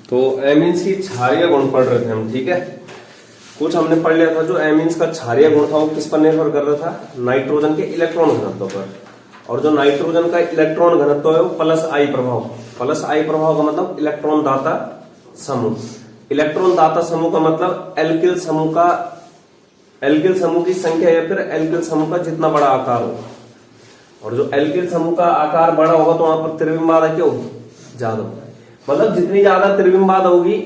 तो एमीन्स की क्षारीय गुण पढ़ रहे थे हम, ठीक है। कुछ हमने पढ़ लिया था जो एमीन्स का क्षारीय गुण था वो किस पर निर्भर कर रहा था, नाइट्रोजन के इलेक्ट्रॉन घनत्व पर। और जो नाइट्रोजन का इलेक्ट्रॉन घनत्व है वो प्लस आई प्रभाव, प्लस आई प्रभाव का मतलब इलेक्ट्रॉन दाता समूह। इलेक्ट्रॉन दाता समूह का मतलब एल्किल समूह की संख्या या फिर एल्किल समूह का जितना बड़ा आकार हो। और जो एल्किल समूह का आकार बड़ा होगा तो वहां पर त्रिविम्बाधा क्या होगी, ज्यादा होगा। मतलब जितनी ज्यादा त्रिविम्बाधा होगी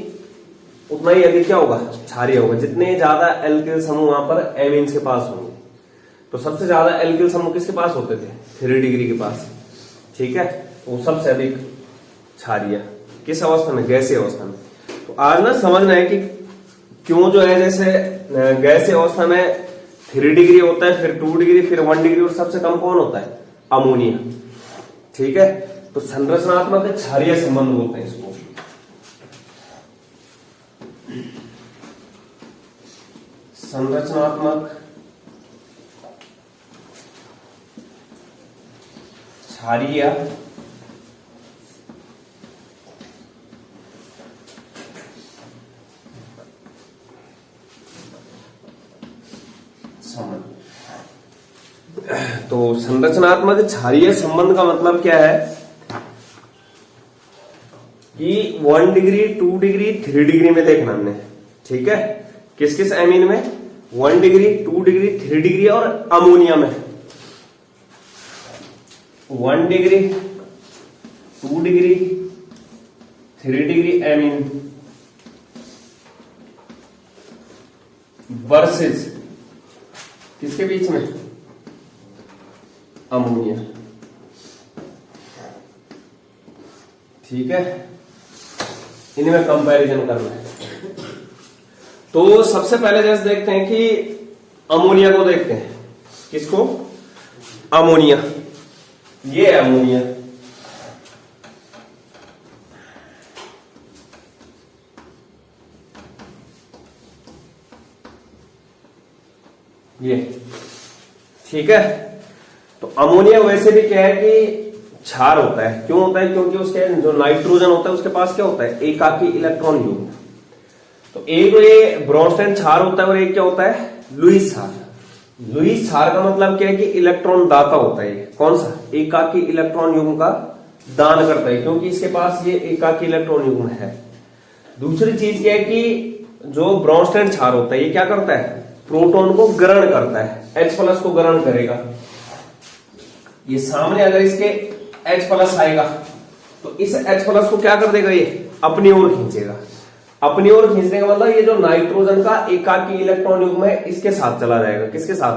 उतना ही अधिक क्या होगा, क्षारीय होगा। जितने ज्यादा एल्किल समूह वहां पर एमीन्स के पास होंगे। तो सबसे ज्यादा एल्किल समूह किसके पास होते थे, 3 डिग्री के पास, ठीक है। तो वो सबसे अधिक क्षारीय किस अवस्था में, गैसीय अवस्था में। तो आज ना समझना है कि क्यों जो है, जैसे गैसीय अवस्था में 3 डिग्री होता है, फिर 2 डिग्री, फिर 1 डिग्री, और सबसे कम कौन होता है, अमोनिया, ठीक है। तो संरचनात्मक क्षारीय संबंध बोलते हैं इसको। संरचनात्मक क्षारीय संबंध। तो संरचनात्मक क्षारीय संबंध का मतलब क्या है कि 1 डिग्री, 2 डिग्री, 3 डिग्री में देखना हमने, ठीक है। किस किस एमीन में, 1 डिग्री, 2 डिग्री, 3 डिग्री और अमोनिया में। 1 degree, 2 degree, 3 degree amine versus किसके बीच में, अमोनिया, ठीक है। इनमें कंपैरिजन करना है। तो सबसे पहले जैसे देखते हैं कि अमोनिया को देखते हैं, किसको, अमोनिया, ये अमोनिया, ये, ठीक है। तो अमोनिया वैसे भी क्या है कि क्षार होता है। क्यों होता है, क्योंकि उसके जो नाइट्रोजन होता है उसके पास क्या होता है, एकाकी इलेक्ट्रॉन युग्म। तो एक ये ब्रोंस्टेन क्षार होता है और एक क्या होता है, लुईस क्षार। लुईस क्षार का मतलब क्या है कि इलेक्ट्रॉन दाता होता है। कौन सा, एकाकी इलेक्ट्रॉन युग्म का दान करता है, क्योंकि इसके पास ये एकाकी इलेक्ट्रॉन युग्म है। दूसरी चीज क्या है कि जो ब्रोंस्टेन क्षार होता है ये क्या करता है, प्रोटॉन को ग्रहण करता है, H+ को ग्रहण करेगा। ये सामने अगर इसके H+ आएगा तो इस H+ को क्या कर देगा, ये अपनी ओर खींचेगा। अपनी ओर खींचने का मतलब ये जो नाइट्रोजन का एकाकी इलेक्ट्रॉन युग्म है इसके साथ चला जाएगा। किसके साथ,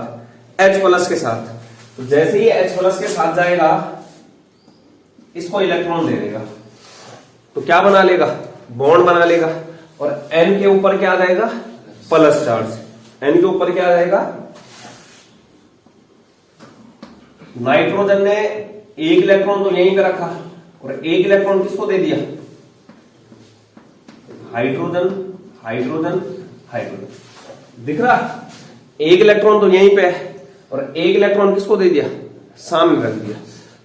H+ के साथ। तो जैसे ही H+ के साथ जाएगा इसको इलेक्ट्रॉन दे देगा, तो क्या बना लेगा, बॉन्ड बना लेगा। और N के ऊपर क्या आ जाएगा, प्लस चार्ज। N के ऊपर क्या आ जाएगा, नाइट्रोजन ने एक इलेक्ट्रॉन तो यहीं पे रखा और एक इलेक्ट्रॉन किसको दे दिया, हाइड्रोजन, हाइड्रोजन, हाइड्रोजन, दिख रहा। एक इलेक्ट्रॉन तो यहीं पे है और एक इलेक्ट्रॉन किसको दे दिया, सामने रख दिया।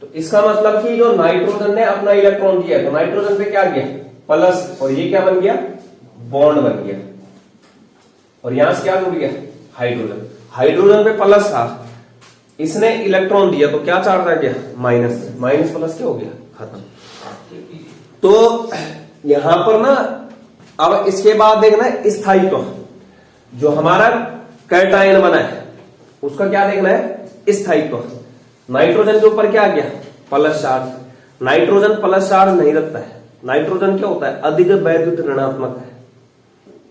तो इसका मतलब कि जो नाइट्रोजन ने अपना इलेक्ट्रॉन दिया तो नाइट्रोजन पे क्या गया, प्लस, और ये क्या बन गया, बॉन्ड बन गया। और यहां से क्या जुड़ गया, हाइड्रोजन। हाइड्रोजन पे प्लस था, इसने इलेक्ट्रॉन दिया तो क्या चार्ज आ गया, माइनस। माइनस प्लस क्या हो गया, खत्म। तो यहां पर ना अब इसके बाद देखना स्थायित्व। जो हमारा कैटायन बना है उसका क्या देखना है, स्थायित्व। नाइट्रोजन के ऊपर क्या आ गया, plus charge. Nitrogen plus charge नहीं रखता है। नाइट्रोजन क्या होता है, अधिक वैद्युत ऋणात्मक है।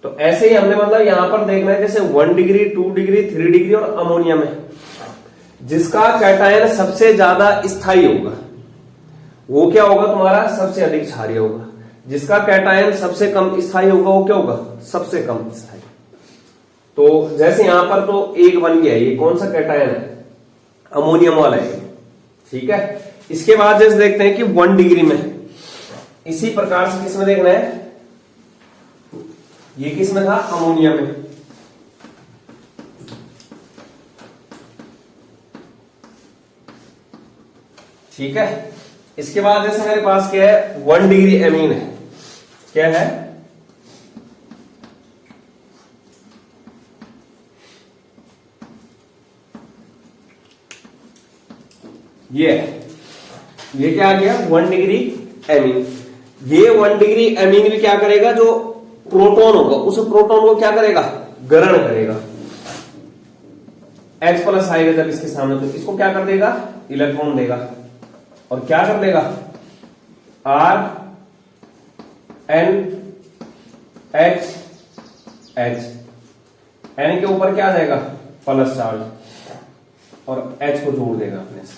तो ऐसे ही हमने मतलब यहां पर देखना है जैसे 1 डिग्री, 2 डिग्री, 3 डिग्री और अमोनिया में जिसका कैटायन सबसे ज्यादा स्थायी होगा वो क्या होगा, तुम्हारा सबसे अधिक क्षारीय होगा। जिसका कैटायन सबसे कम स्थायी होगा वो क्या होगा, सबसे कम स्थायी। तो जैसे यहां पर तो एक बन गया, ये कौन सा कैटायन है, अमोनियम वाला है, ठीक है। इसके बाद जैसे देखते हैं कि 1 डिग्री में इसी प्रकार से किसमें देखना है, ये किसमें था, अमोनिया में। ठीक है। इसके बाद जैसे मेरे पास क्या है 1 डिग्री एमीन है, क्या है? ये क्या आ गया? 1 डिग्री एमीन। ये 1 डिग्री एमीन भी क्या करेगा? जो प्रोटॉन होगा उस प्रोटॉन को क्या करेगा? ग्रहण करेगा। H प्लस आएगा जब इसके सामने, तो इसको क्या कर देगा? इलेक्ट्रॉन देगा। और क्या कर देगा? R N H H, N के ऊपर क्या आ जाएगा? प्लस चार्ज, और H को जोड़ देगा अपने से।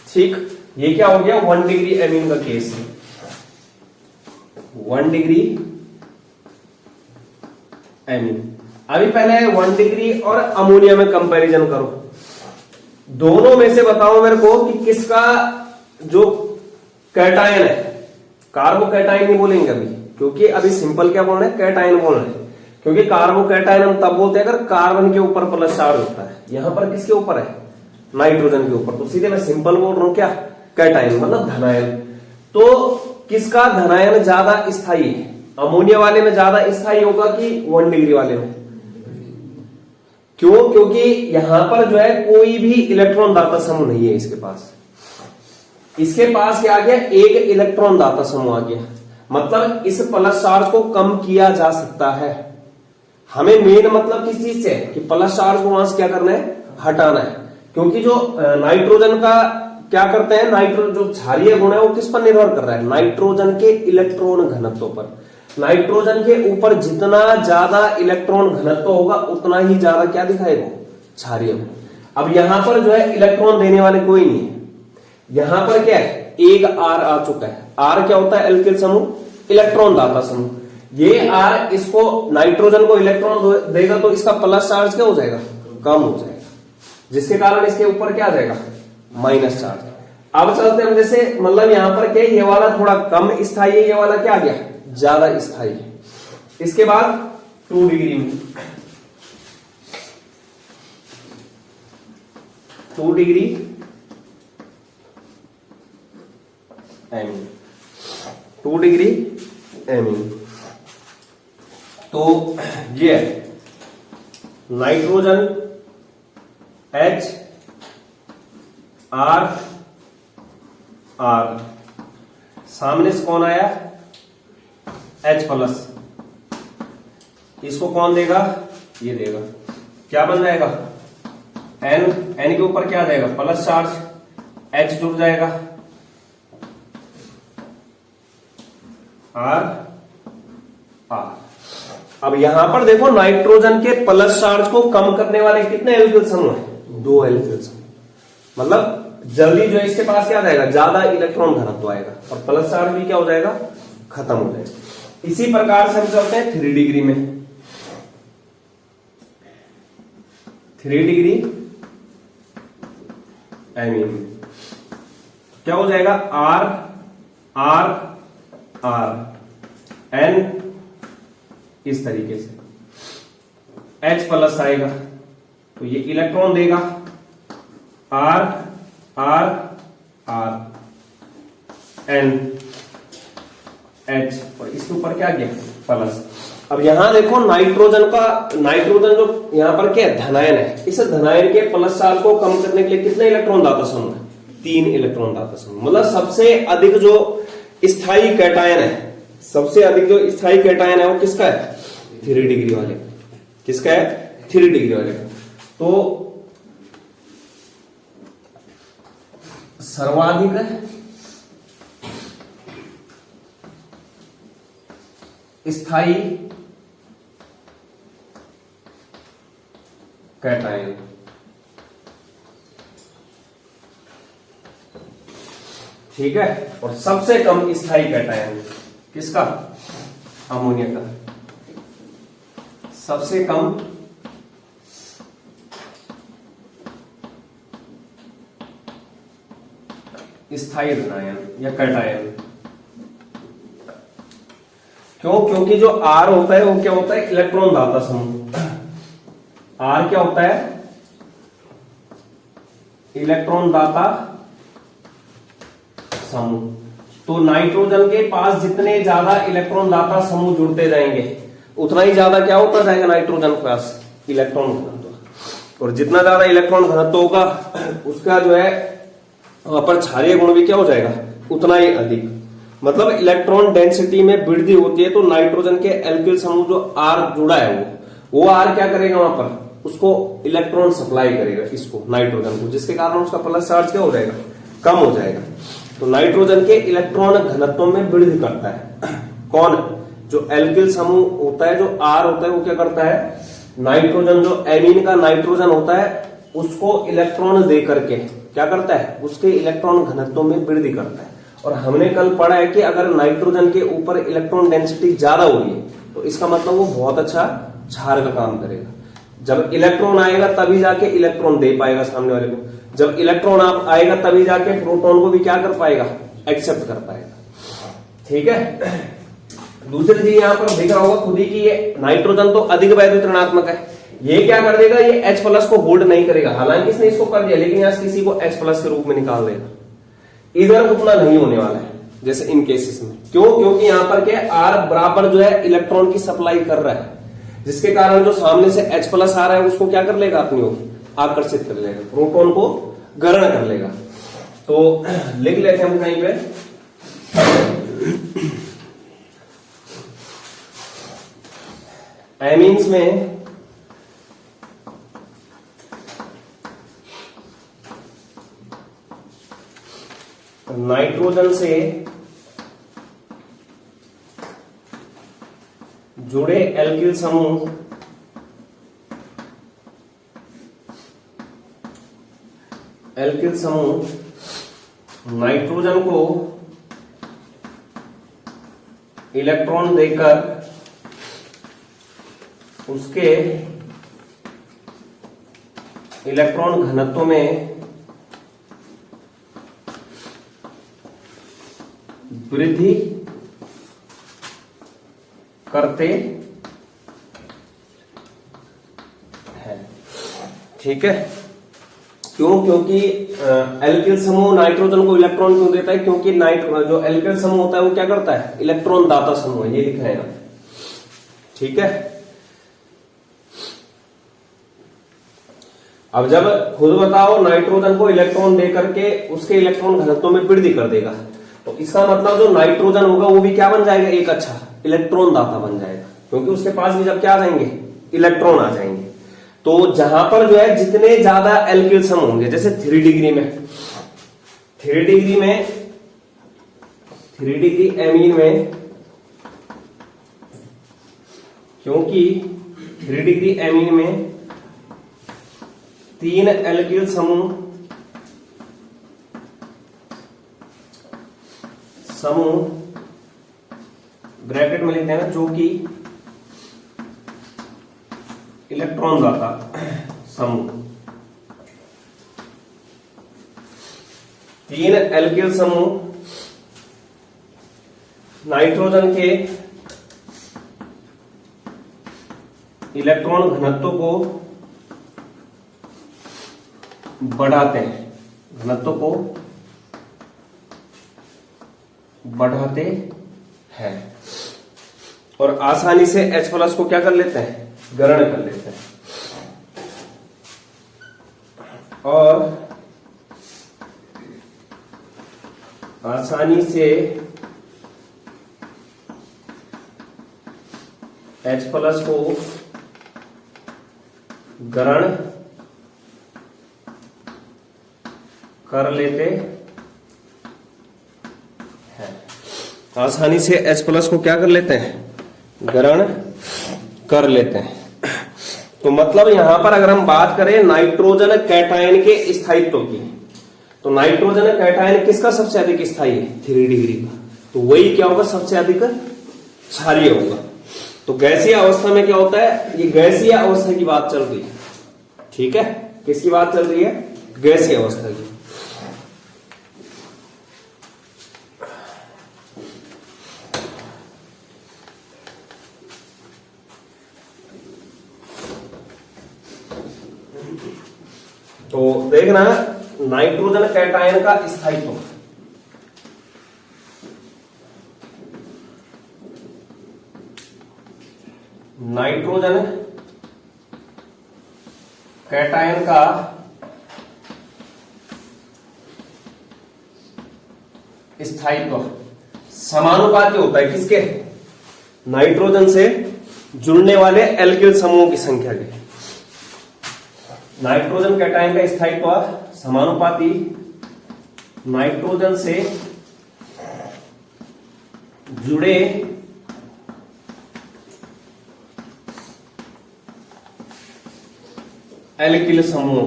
ठीक, ये क्या हो गया? 1 डिग्री एमीन का केस है। 1 डिग्री एमीन। अभी पहले 1 डिग्री और अमोनिया में कंपैरिजन करो। दोनों में से बताओ मेरे को कि किसका जो कैटायन है, कार्बोकैटायन नहीं बोलेंगे अभी, क्योंकि अभी सिंपल क्या बोल रहे हैं? कैटायन बोल रहे हैं। क्योंकि कार्बोकैटायन हम तब बोलते हैं अगर कार्बन के ऊपर प्लस चार्ज होता है। यहां पर किसके ऊपर है? नाइट्रोजन के ऊपर। तो सीधे मैं सिंपल बोल रहा हूं क्या? कैटायन मतलब धनायन। तो किसका धनायन ज्यादा स्थायी है? अमोनिया वाले में ज्यादा स्थायी होगा कि 1 डिग्री वाले में? क्यों? क्योंकि यहां पर जो है कोई भी इलेक्ट्रॉन दाता समूह नहीं है इसके पास। इसके पास क्या आ गया? एक इलेक्ट्रॉन दाता समूह आ गया। मतलब इस प्लस चार्ज को कम किया जा सकता है। हमें मेन मतलब किस चीज से है कि प्लस चार्ज को वहां से क्या करना है? हटाना है। क्योंकि जो नाइट्रोजन का क्या करते हैं, नाइट्रोजन जो क्षारीय गुण है वो किस पर निर्भर कर रहा है? नाइट्रोजन के इलेक्ट्रॉन घनत्व पर। नाइट्रोजन के ऊपर जितना ज्यादा इलेक्ट्रॉन घनत्व होगा उतना ही ज्यादा क्या दिखाएगा? क्षारीय गुण। अब यहां पर जो है इलेक्ट्रॉन देने वाले कोई नहीं है। यहां पर क्या है? एक R आ चुका है। R क्या होता है? एल्किल समूह, इलेक्ट्रॉन दाता समूह। ये R इसको नाइट्रोजन को इलेक्ट्रॉन देगा तो इसका प्लस चार्ज क्या हो जाएगा? कम हो जाएगा, जिसके कारण इसके ऊपर क्या आ जाएगा? Minus charge. अब चलते हम, जैसे मतलब यहां पर क्या, ये वाला थोड़ा कम स्थायी है, ये वाला क्या आ गया? ज्यादा स्थायी है। इसके बाद 2 डिग्री में 2 डिग्री एमीन, 2 डिग्री एमीन। तो ये नाइट्रोजन H R R, सामने से कौन आया? H plus. इसको कौन देगा? ये देगा। क्या बन जाएगा? N, N के ऊपर क्या आ जाएगा? प्लस चार्ज, H जुड़ जाएगा, R R। अब यहां पर देखो नाइट्रोजन के प्लस चार्ज को कम करने वाले कितने एल्किल समूह है? 2 एल्किल समूह। मतलब जल्दी जो है इसके पास क्या आ जाएगा? ज्यादा इलेक्ट्रॉन घनत्व आएगा और प्लस चार्ज भी क्या हो जाएगा? खत्म हो जाएगा। इसी प्रकार से हम चलते हैं 3 डिग्री में। 3 डिग्री एमीन क्या हो जाएगा? R R R N, इस तरीके से H प्लस आएगा तो ये इलेक्ट्रॉन देगा, R R R N H, और इसके ऊपर क्या गया? प्लस। अब यहां देखो नाइट्रोजन जो यहां पर क्या है? धनायन है। इस धनायन के प्लस चार्ज को कम करने के लिए कितने इलेक्ट्रॉन दाता समूह है? 3 इलेक्ट्रॉन दाता समूह। मतलब सबसे अधिक जो स्थायी कैटायन है, सबसे अधिक जो स्थायी कैटायन है वो किसका है? 3 डिग्री वाले। किसका है? 3 डिग्री वाले। तो सर्वाधिक स्थायी कैटायन, ठीक है। और सबसे कम स्थायी कैटायन किसका? अमोनिया का। सबसे कम स्थायी धनायन या कैटायन। क्यों? क्योंकि जो R होता है वो क्या होता है? इलेक्ट्रॉन दाता समूह। R क्या होता है? इलेक्ट्रॉन दाता समूह। तो नाइट्रोजन के पास जितने ज्यादा इलेक्ट्रॉन दाता समूह जुड़ते जाएंगे उतना ही ज्यादा क्या होता जाएगा नाइट्रोजन के पास इलेक्ट्रॉन घनत्व। और जितना ज्यादा इलेक्ट्रॉन घनत्व होगा उसका जो है वहां पर क्षारीय गुण भी क्या हो जाएगा उतना ही अधिक। मतलब इलेक्ट्रॉन डेंसिटी में वृद्धि होती है तो नाइट्रोजन के एल्किल समूह जो R जुड़ा है वो R क्या करेगा वहां पर उसको इलेक्ट्रॉन सप्लाई करेगा इसको नाइट्रोजन को, जिसके कारण उसका प्लस चार्ज क्या हो जाएगा कम हो जाएगा। तो नाइट्रोजन के इलेक्ट्रॉन घनत्व में वृद्धि करता है कौन, जो एल्किल समूह होता है जो R होता है वो क्या करता है नाइट्रोजन जो एमीन का नाइट्रोजन होता है उसको इलेक्ट्रॉन दे करके क्या करता है उसके इलेक्ट्रॉन घनत्व में वृद्धि करता है। और हमने कल पढ़ा है कि अगर नाइट्रोजन के ऊपर इलेक्ट्रॉन डेंसिटी ज्यादा हो रही है तो इसका मतलब वो बहुत अच्छा क्षार का काम करेगा। जब इलेक्ट्रॉन आएगा तभी जाके इलेक्ट्रॉन दे पाएगा सामने वाले को, जब इलेक्ट्रॉन आएगा तभी जाके प्रोटॉन को भी क्या कर पाएगा एक्सेप्ट कर पाएगा। ठीक है। दूसरी चीज यहां पर दिख रहा होगा खुद ही कि ये नाइट्रोजन तो अधिक वैद्युत ऋणात्मक है, ये क्या कर देगा ये H प्लस को होल्ड नहीं करेगा, हालांकि इसने इसको कर दिया लेकिन यहां किसी को H प्लस के रूप में निकाल देगा। इधर उतना नहीं होने वाला है जैसे इन केसेस में, क्यों, क्योंकि यहां पर क्या R बराबर जो है इलेक्ट्रॉन की सप्लाई कर रहा है, जिसके कारण जो सामने से H प्लस आ रहा है उसको क्या कर लेगा अपनी ओर आकर्षित कर लेगा, प्रोटॉन को ग्रहण कर लेगा। तो लिख लेते हैं हम कहीं पे एमीन्स में नाइट्रोजन से जुड़े एल्किल समूह नाइट्रोजन को इलेक्ट्रॉन देकर उसके इलेक्ट्रॉन घनत्व में वृद्धि करते हैं। ठीक है, क्यों, क्योंकि एल्किल समूह नाइट्रोजन को इलेक्ट्रॉन क्यों देता है, क्योंकि जो एल्किल समूह होता है वो क्या करता है इलेक्ट्रॉन दाता समूह है, ये लिखा है ना। ठीक है, अब जब खुद बताओ नाइट्रोजन को इलेक्ट्रॉन देकर के उसके इलेक्ट्रॉन घनत्व में वृद्धि कर देगा तो इसका मतलब जो नाइट्रोजन होगा वो भी क्या बन जाएगा एक अच्छा इलेक्ट्रॉन दाता बन जाएगा, क्योंकि उसके पास भी जब क्या आ जाएंगे इलेक्ट्रॉन आ जाएंगे। तो जहां पर जो है जितने ज्यादा एल्किल समूह होंगे, जैसे 3 डिग्री एमीन में, क्योंकि 3 डिग्री एमीन में 3 एल्किल समूह ब्रैकेट में लिखते हैं ना, जो कि इलेक्ट्रॉन दाता समूह, 3 एल्किल समूह नाइट्रोजन के इलेक्ट्रॉन घनत्व को बढ़ाते हैं और आसानी से H प्लस को क्या कर लेते हैं ग्रहण कर लेते हैं, और आसानी से H प्लस को ग्रहण कर लेते हैं, आसानी से H प्लस को क्या कर लेते हैं ग्रहण कर लेते हैं। तो मतलब यहां पर अगर हम बात करें नाइट्रोजन कैटायन के स्थायित्व की, तो नाइट्रोजन कैटायन किसका सबसे अधिक स्थायी है 3 डिग्री का, तो वही क्या होगा सबसे अधिक क्षारीय होगा। तो गैसीय अवस्था में क्या होता है, ये गैसीय अवस्था की बात चल रही है। ठीक है, किसकी बात चल रही है गैसीय अवस्था की। तो देखना नाइट्रोजन कैटायन का स्थायित्व, नाइट्रोजन कैटायन का स्थायित्व समानुपाती होता है किसके? नाइट्रोजन से जुड़ने वाले एल्किल समूहों की संख्या के। नाइट्रोजन कैटायन का स्थायित्व समानुपाती नाइट्रोजन से जुड़े एल्किल समूह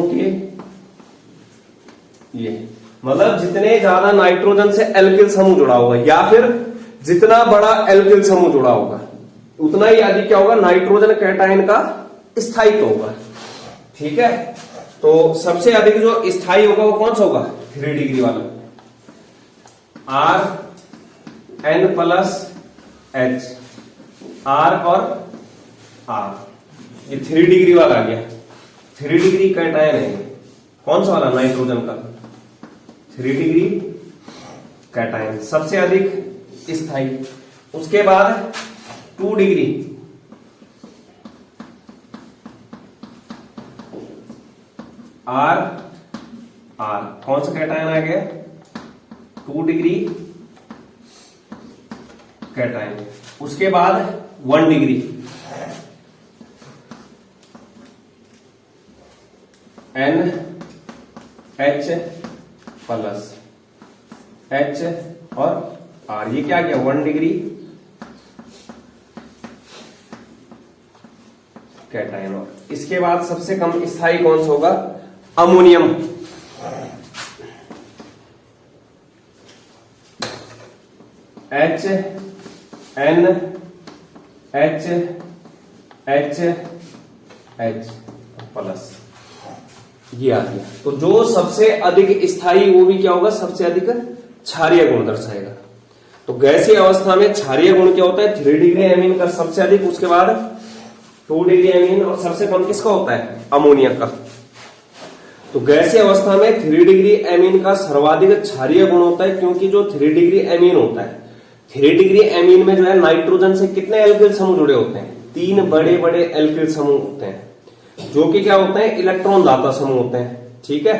के ये मतलब जितने ज्यादा नाइट्रोजन से एल्किल समूह जुड़ा होगा या फिर जितना बड़ा एल्किल समूह जुड़ा होगा उतना ही अधिक क्या होगा? नाइट्रोजन कैटायन का स्थायित्व होगा। ठीक है, तो सबसे अधिक जो स्थायी होगा वो कौन सा होगा? 3 डिग्री वाला Rn प्लस H, R और R, ये 3 डिग्री वाला आ गया। 3 डिग्री कैटायन है कौन सा वाला? नाइट्रोजन का 3 डिग्री कैटायन सबसे अधिक स्थायी। उसके बाद 2 डिग्री R कौन सा कैटायन आ गया? 2 डिग्री कैटायन। उसके बाद 1 डिग्री NH प्लस H और R, ये क्या गया? 1 डिग्री कैटायन। और इसके बाद सबसे कम स्थायी कौन सा होगा? अमोनियम। HNH प्लस, ये आ गया। तो जो सबसे अधिक स्थायी वो भी क्या होगा? सबसे अधिक क्षारीय गुण दर्शाएगा। तो गैसीय अवस्था में क्षारीय गुण क्या होता है? 3 डिग्री एमीन का सबसे अधिक, उसके बाद 2 डिग्री एमीन और सबसे कम किसका होता है? अमोनिया का। तो गैसीय अवस्था में 3 डिग्री एमीन का सर्वाधिक क्षारीय गुण होता है, क्योंकि जो 3 डिग्री एमीन होता है, 3 डिग्री एमीन में जो है नाइट्रोजन से कितने एल्किल समूह जुड़े होते हैं? 3 बड़े बड़े एल्किल समूह होते हैं, जो कि क्या होते हैं? इलेक्ट्रॉन दाता समूह होते हैं। ठीक है,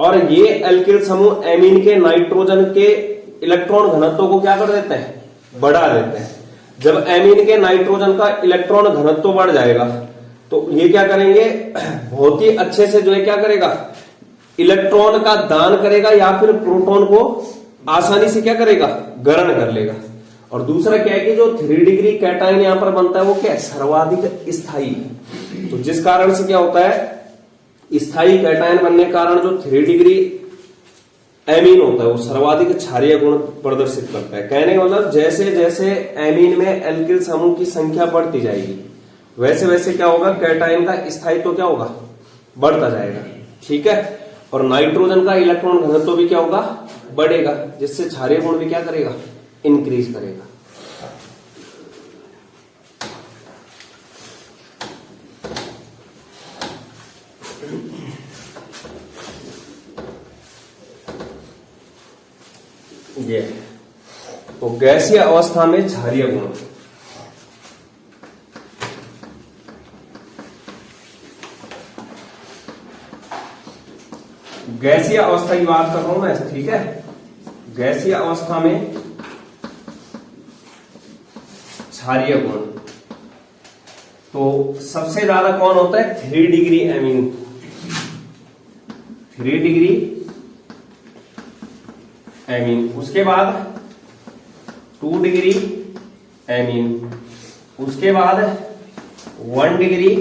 और ये एल्किल समूह एमीन के नाइट्रोजन के इलेक्ट्रॉन घनत्व को क्या कर देते हैं? बढ़ा देते हैं। जब एमीन के नाइट्रोजन का इलेक्ट्रॉन घनत्व बढ़ जाएगा तो ये क्या करेंगे? बहुत ही अच्छे से जो है क्या करेगा? इलेक्ट्रॉन का दान करेगा या फिर प्रोटॉन को आसानी से क्या करेगा? ग्रहण कर लेगा। और दूसरा क्या है कि जो 3 डिग्री कैटायन यहां पर बनता है वो क्या है? सर्वाधिक स्थायी। तो जिस कारण से क्या होता है? स्थायी कैटायन बनने के कारण जो 3 डिग्री एमीन होता है वो सर्वाधिक क्षारीय गुण प्रदर्शित करता है। कहने का मतलब जैसे जैसे एमीन में एल्किल समूह की संख्या बढ़ती जाएगी वैसे वैसे क्या होगा? कैटायन का स्थायित्व क्या होगा? बढ़ता जाएगा। ठीक है, और नाइट्रोजन का इलेक्ट्रॉन घनत्व भी क्या होगा? बढ़ेगा, जिससे क्षारीय गुण भी क्या करेगा? इंक्रीज करेगा। ये तो गैसीय अवस्था में क्षारीय गुण। गैसीय अवस्था की बात कर रहा हूं मैं। ठीक है, गैसीय अवस्था में क्षारीय गुण तो सबसे ज्यादा कौन होता है? 3 डिग्री एमीन। 3 degree amine. उसके बाद 2 डिग्री एमीन। उसके बाद 1 डिग्री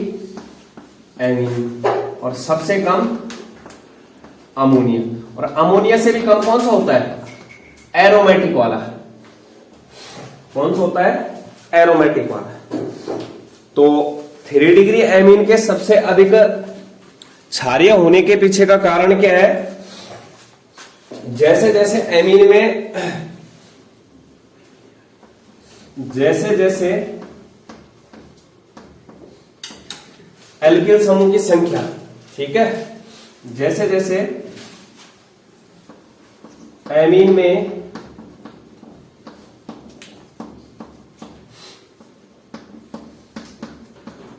एमीन और सबसे कम अमोनिया। और अमोनिया से भी कम कौन सा होता है? एरोमेटिक वाला। कौन सा होता है? एरोमेटिक वाला। तो 3 डिग्री एमीन के सबसे अधिक क्षारीय होने के पीछे का कारण क्या है? जैसे जैसे एमीन में जैसे जैसे एल्किल समूह की संख्या, ठीक है, जैसे जैसे एमीन में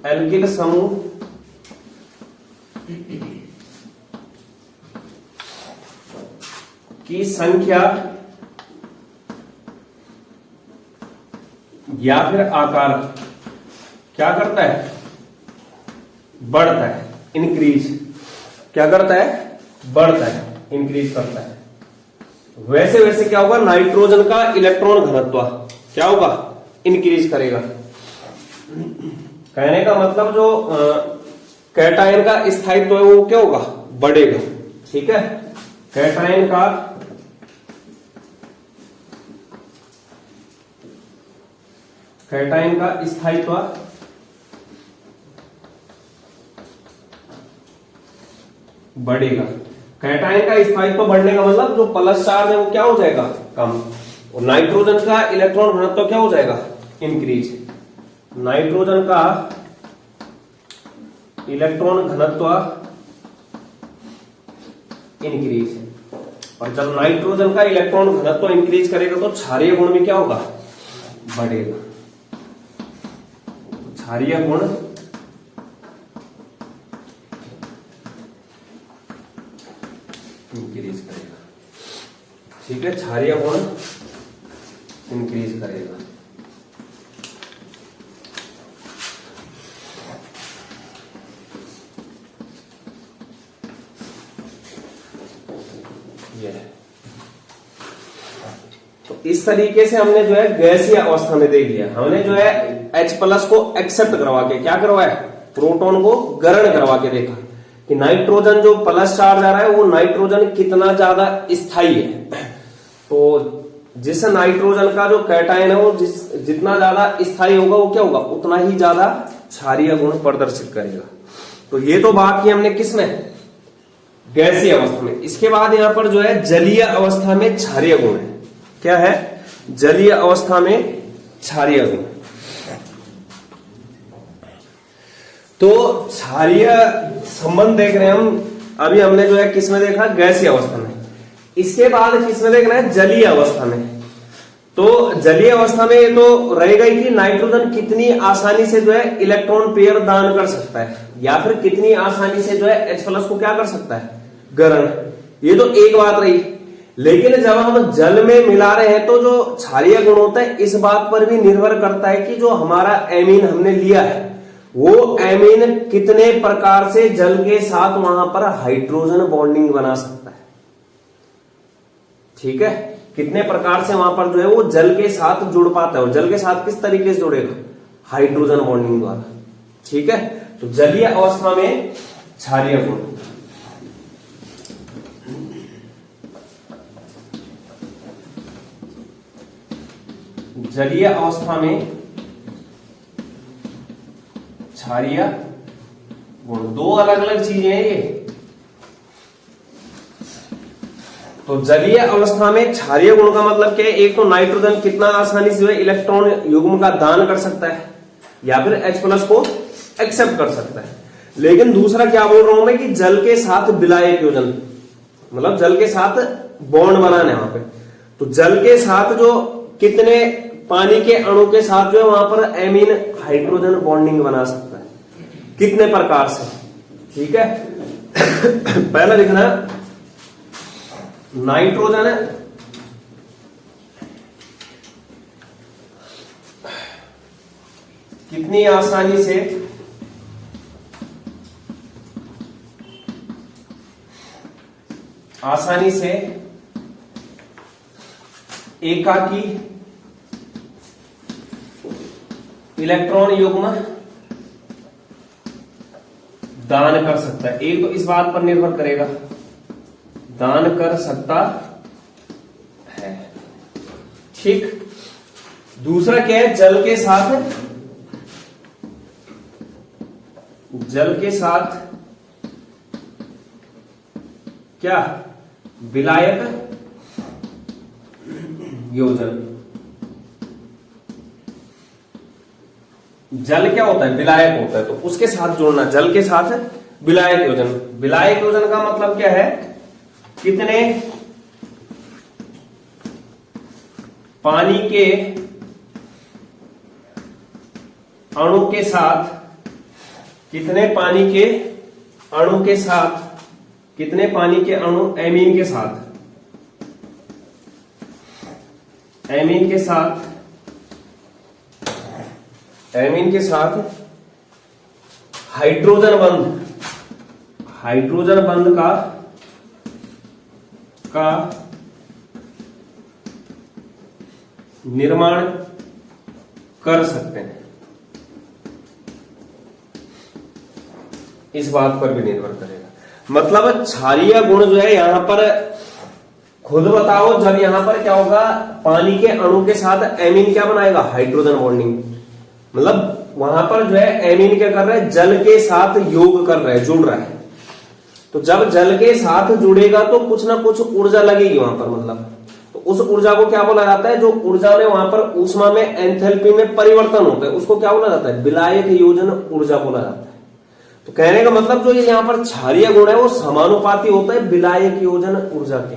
एल्किल समूह की संख्या या फिर आकार क्या करता है, बढ़ता है, इंक्रीज। क्या करता है, बढ़ता है, इंक्रीज करता है। वैसे वैसे क्या होगा, नाइट्रोजन का इलेक्ट्रॉन घनत्व क्या होगा, इंक्रीज करेगा। कहने का मतलब जो कैटायन का स्थायित्व है वो क्या होगा, बढ़ेगा। ठीक है, कैटायन का स्थायित्व बढ़ेगा। कैटायन का स्थायित्व बढ़ने का मतलब जो प्लस चार्ज है वो क्या हो जाएगा, कम। और नाइट्रोजन का इलेक्ट्रॉन घनत्व क्या हो जाएगा, इंक्रीज। नाइट्रोजन का इलेक्ट्रॉन घनत्व इंक्रीज। और जब नाइट्रोजन का इलेक्ट्रॉन घनत्व इंक्रीज करेगा तो क्षारीय गुण भी क्या होगा, बढ़ेगा। क्षारीय गुण इंक्रीज करेगा। ठीक है, क्षारीय गुण इंक्रीज करेगा। तो इस तरीके से हमने जो है गैसीय अवस्था में देख लिया। हमने जो है H प्लस को एक्सेप्ट करवा के क्या करवाया, प्रोटॉन को ग्रहण करवा के देखा कि नाइट्रोजन जो प्लस चार्ज आ रहा है वो नाइट्रोजन कितना ज्यादा स्थायी है। तो जिस नाइट्रोजन का जो कैटायन है वो जितना ज्यादा स्थायी होगा वो क्या होगा, उतना ही ज्यादा क्षारीय गुण प्रदर्शित करेगा। तो ये तो बात की हमने किसमें, गैसीय अवस्था में। इसके बाद यहां पर जो है जलीय अवस्था में क्षारीय गुण है। क्या है, जलीय अवस्था में क्षारीय गुण। तो क्षारीय संबंध देख रहे हैं हम, अभी हमने जो है किसमें देखा, गैसीय अवस्था में। इसके बाद किसमें देखना है, जलीय अवस्था में। तो जलीय अवस्था में ये तो रहेगा ही कि नाइट्रोजन कितनी आसानी से जो है इलेक्ट्रॉन पेयर दान कर सकता है, या फिर कितनी आसानी से जो है H प्लस को क्या कर सकता है, ग्रहण। ये तो एक बात रही। लेकिन जब हम जल में मिला रहे हैं तो जो क्षारीय गुण होता है इस बात पर भी निर्भर करता है कि जो हमारा एमीन हमने लिया है वो एमीन कितने प्रकार से जल के साथ वहां पर हाइड्रोजन बॉन्डिंग बना सकता है। ठीक है, कितने प्रकार से वहां पर जो है वो जल के साथ जुड़ पाता है। और जल के साथ किस तरीके से जुड़ेगा, हाइड्रोजन बॉन्डिंग द्वारा। ठीक है, तो जलीय अवस्था में क्षारीय गुण। जलीय अवस्था में क्षारीय गुण, दो अलग अलग चीजें हैं ये। तो जलीय अवस्था में क्षारीय गुण का मतलब क्या है, एक तो नाइट्रोजन कितना आसानी से इलेक्ट्रॉन युग्म का दान कर सकता है या फिर H प्लस को एक्सेप्ट कर सकता है। लेकिन दूसरा क्या बोल रहा हूं मैं कि जल के साथ विलायक योजन, मतलब जल के साथ बॉन्ड बनाने वहां पे। तो जल के साथ जो कितने पानी के अणु के साथ जो है वहां पर एमीन हाइड्रोजन बॉन्डिंग बना सकता है, कितने प्रकार से। ठीक है, पहला लिखना नाइट्रोजन कितनी आसानी से एकाकी इलेक्ट्रॉन युग्म दान कर सकता है। एक तो इस बात पर निर्भर करेगा, दान कर सकता है। ठीक, दूसरा क्या है, जल के साथ क्या, विलायक योजन। जल क्या होता है, विलायक होता है, तो उसके साथ जोड़ना, जल के साथ विलायक योजन। विलायक योजन का मतलब क्या है, कितने पानी के अणु के साथ कितने पानी के अणु के साथ, कितने पानी के अणु एमीन के साथ, एमीन के साथ, एमीन के साथ हाइड्रोजन बंध, हाइड्रोजन बंध का निर्माण कर सकते हैं। इस बात पर भी निर्भर करेगा। मतलब क्षारीय गुण जो है यहां पर खुद बताओ, जब यहां पर क्या होगा, पानी के अणु के साथ एमीन क्या बनाएगा, हाइड्रोजन बॉन्डिंग। मतलब वहां पर जो है एमीन क्या कर रहा है, जल के साथ योग कर रहा है, जुड़ रहा है। तो जब जल के साथ जुड़ेगा तो कुछ ना कुछ ऊर्जा लगेगी वहां पर। मतलब तो उस ऊर्जा को क्या बोला जाता है, जो ऊर्जा में वहां पर ऊष्मा में एंथैल्पी में परिवर्तन होता है, उसको क्या बोला जाता है, विलायक योजन ऊर्जा बोला जाता है। तो कहने का मतलब जो ये यहाँ पर क्षारीय गुण है वो समानुपाती होता है विलायक योजन ऊर्जा के,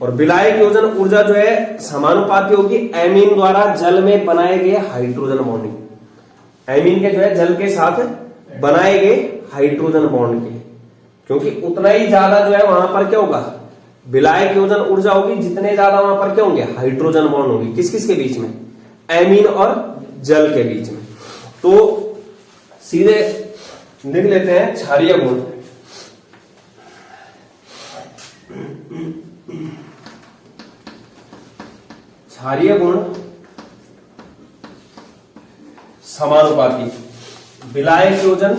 और विलायक योजन ऊर्जा जो है समानुपाती होगी एमीन द्वारा जल में बनाए गए हाइड्रोजन बॉन्डिंग, एमीन के जो है जल के साथ बनाए गए हाइड्रोजन बॉन्ड के, क्योंकि उतना ही ज्यादा जो है वहां पर क्या होगा, विलायक योजन ऊर्जा होगी, जितने ज्यादा वहां पर क्या होंगे, हाइड्रोजन बॉन्ड होगी। किस किस के बीच में, एमीन और जल के बीच में। तो सीधे लिख लेते हैं क्षारीय गुण, क्षारीय गुण समानुपाती विलायक योजन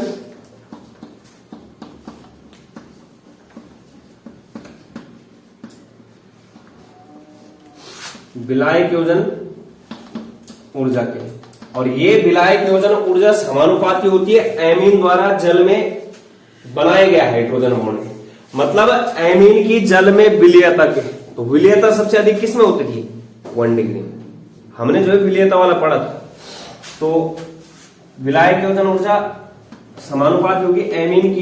विलायक योजन ऊर्जा के, और ये विलायक योजन ऊर्जा समानुपाती होती है एमीन द्वारा जल में बनाए गया हाइड्रोजन बॉन्ड। मतलब एमीन की जल में विलीयता के, तो विलीयता सबसे अधिक किस में होती थी, 1 डिग्री। हमने जो है विलीयता वाला पढ़ा था। तो विलायक योजन ऊर्जा समानुपाती होगी एमीन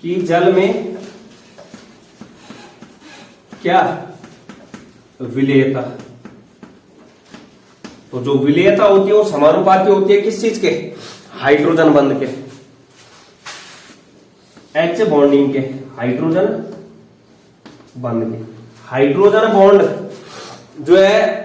की जल में क्या, विलीयता। तो जो विलीयता होती है वो समानुपाती होती है किस चीज के, हाइड्रोजन बंध के, एच बॉन्डिंग के, हाइड्रोजन बंध के। हाइड्रोजन बॉन्ड जो है